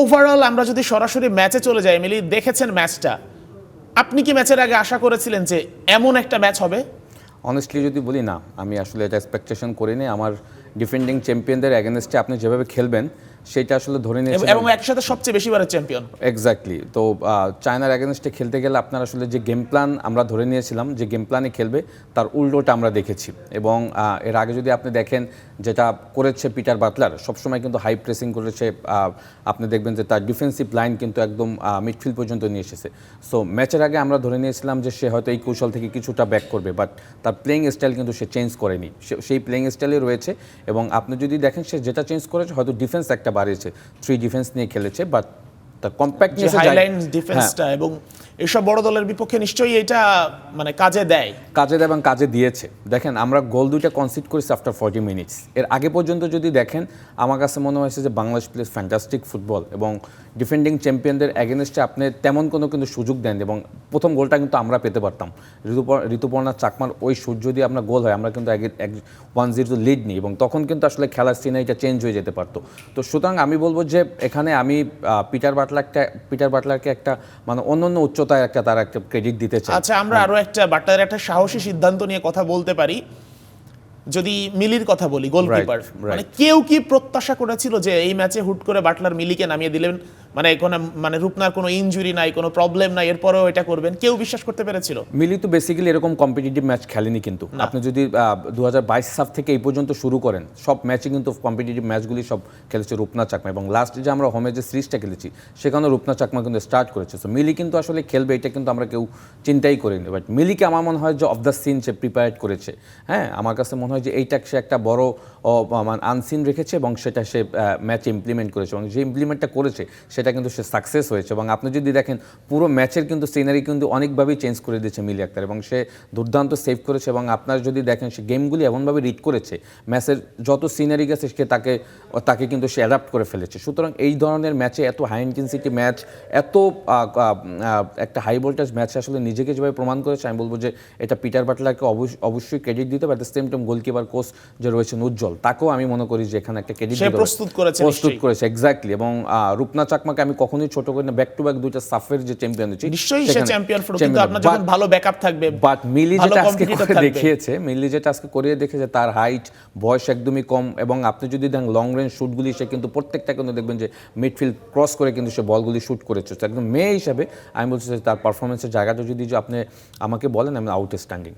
Overall আমরা যদি সরাসরি ম্যাচে চলে যাই, মিলি দেখেছেন ম্যাচটা, আপনি কি ম্যাচের আগে আশা করেছিলেন যে এমন একটা ম্যাচ হবে? অনেস্টলি যদি বলি না, আমি আসলে এটা এক্সপেকটেশন করিনি। আমার ডিফেন্ডিং চ্যাম্পিয়নদের এগেনস্টে আপনি যেভাবে খেলবেন সেটা আসলে ধরে নিয়েছিলাম, এবং একসাথে সবচেয়ে বেশিবারের চ্যাম্পিয়ন। এক্স্যাক্টলি। তো চায়নার এগেনস্টে খেলতে গেলে আপনার আসলে যে গেম প্ল্যান আমরা ধরে নিয়েছিলাম, যে গেম প্ল্যানে খেলবে তার উল্টোটা আমরা দেখেছি। এবং এর আগে যদি আপনি দেখেন যেটা করেছে পিটার বাটলার, সবসময় কিন্তু হাই প্রেসিং করেছে। আপনি দেখবেন যে তার ডিফেন্সিভ লাইন কিন্তু একদম মিডফিল্ড পর্যন্ত নিয়ে এসেছে। সো ম্যাচের আগে আমরা ধরে নিয়েছিলাম যে সে হয়তো এই কৌশল থেকে কিছুটা ব্যাক করবে, বাট তার প্লেইং স্টাইল কিন্তু সে চেঞ্জ করেনি, সেই প্লেইং স্টাইলে রয়েছে। এবং আপনি যদি দেখেন সে যেটা চেঞ্জ করেছে, হয়তো ডিফেন্স একটা বাড়িয়েছে, 3 ডিফেন্স নিয়ে খেলেছে, বাট তার কম্প্যাক্টনেস, হাইলাইন ডিফেন্সটা এবং এসব বড় দলের বিপক্ষে নিশ্চয়ই এটা মানে কাজে দেয় এবং কাজে দিয়েছে। দেখেন আমরা গোল 2টা কনসিড করেছি আফটার 40 মিনিটস। এর আগে পর্যন্ত যদি দেখেন, আমার কাছে মনে হয়েছে যে বাংলাদেশ প্লেস ফ্যান্টাস্টিক ফুটবল, এবং ডিফেন্ডিং চ্যাম্পিয়নদের এগেনস্টে আপনি তেমন কোনো কিন্তু সুযোগ দেন, এবং প্রথম গোলটা কিন্তু আমরা পেতে পারতাম। ঋতুপর্ণা চাকমার ওই সুযোগ যদি আমরা গোল হয়, আমরা কিন্তু 1-0 লিড নিই, এবং তখন কিন্তু আসলে খেলার সিনারিটা চেঞ্জ হয়ে যেতে পারতো। তো সুতরাং আমি বলবো যে এখানে আমি পিটার বাটলারকে একটা মানে অন্য উচ্চতায় তার একটা ক্রেডিট দিতে চাই। আচ্ছা, আমরা আরো একটা বাটলারের একটা সাহসী সিদ্ধান্ত নিয়ে কথা বলতে পারি। যদি মিলির কথা বলি, গোলকিপার, মানে কেউ কি প্রত্যাশা করেছিল যে এই ম্যাচে হুট করে বাটলার মিলিকে নামিয়ে দিলেন? মানে রূপনার কোনো ইনজুরি নাই, কোনো প্রবলেম নাই, এরপরেও এটা করবেন, কেউ বিশ্বাস করতে পেরেছিল? মিলি তো বেসিক্যালি এরকম কম্পিটিটিভ ম্যাচ খেলেনি, কিন্তু আপনি যদি 2022 সাল থেকে এই পর্যন্ত শুরু করেন, সব ম্যাচে কিন্তু কম্পিটিটিভ ম্যাচগুলি সব খেলেছে রূপনা চাকমা, এবং লাস্ট যে আমরা হোমে যে সিরিজটা খেলেছি সেখানেও রূপনা চাকমা কিন্তু স্টার্ট করেছে। সো মিলি কিন্তু আসলে খেলবে এটা কিন্তু আমরা কেউ চিন্তাই করিনি, বাট মিলিকে আমার মনে হয় যে অফ দ্য সিন সে প্রিপেয়ার করেছে। হ্যাঁ, আমার কাছে মনে হয় যে এইটা সে একটা বড় মানে আনসিন রেখেছে, এবং সেটা সে ম্যাচে ইমপ্লিমেন্ট করেছে, এবং যে ইমপ্লিমেন্টটা করেছে সেটা কিন্তু সে সাকসেস হয়েছে। এবং আপনি যদি দেখেন পুরো ম্যাচের কিন্তু সিনারি কিন্তু অনেকভাবেই চেঞ্জ করে দিয়েছে মিলি আক্তার, এবং সে দুর্দান্ত সেভ করেছে। এবং আপনার যদি দেখেন সে গেমগুলি এমনভাবে রিড করেছে, ম্যাচের যত সিনারি গেছে সে তাকে কিন্তু সে অ্যাডাপ্ট করে ফেলেছে। সুতরাং এই ধরনের ম্যাচে, এত হাই ইন্টেন্সিটি ম্যাচ, এত একটা হাই ভোল্টেজ ম্যাচে আসলে নিজেকে যেভাবে প্রমাণ করেছে, আমি বলবো যে এটা পিটার বাটলারকে অবশ্যই ক্রেডিট দিতে হবে। At the same time goalkeeper coach যে রয়েছেন উজ্জ্বল, তাকেও আমি মনে করি যে এখানে একটা ক্রেডিট প্রস্তুত করেছে এক্স্যাক্টলি। এবং রূপনা চাকমাকে আমি কখনোই ছোট করি না, ব্যাক টু ব্যাক 2টা সাফের যে চ্যাম্পিয়ন হচ্ছে, নিশ্চয়ই সে চ্যাম্পিয়ন, কিন্তু আপনার যখন ভালো ব্যাকআপ থাকবে। বাট মিলি যেটা আজকে করে দেখিয়েছে, তার হাইট, বয়স একদমই কম, এবং আপনি যদি দেখেন লং রেঞ্জ শুটগুলি সে কিন্তু প্রত্যেকটা কিন্তু দেখবেন যে মিডফিল্ড ক্রস করে কিন্তু সে বলগুলি শুট করেছে। একদম মেয়ে হিসাবে আমি বলছি তার পারফরমেন্সের জায়গাটা যদি আপনি আমাকে বলেন, আমি আউটস্ট্যান্ডিং।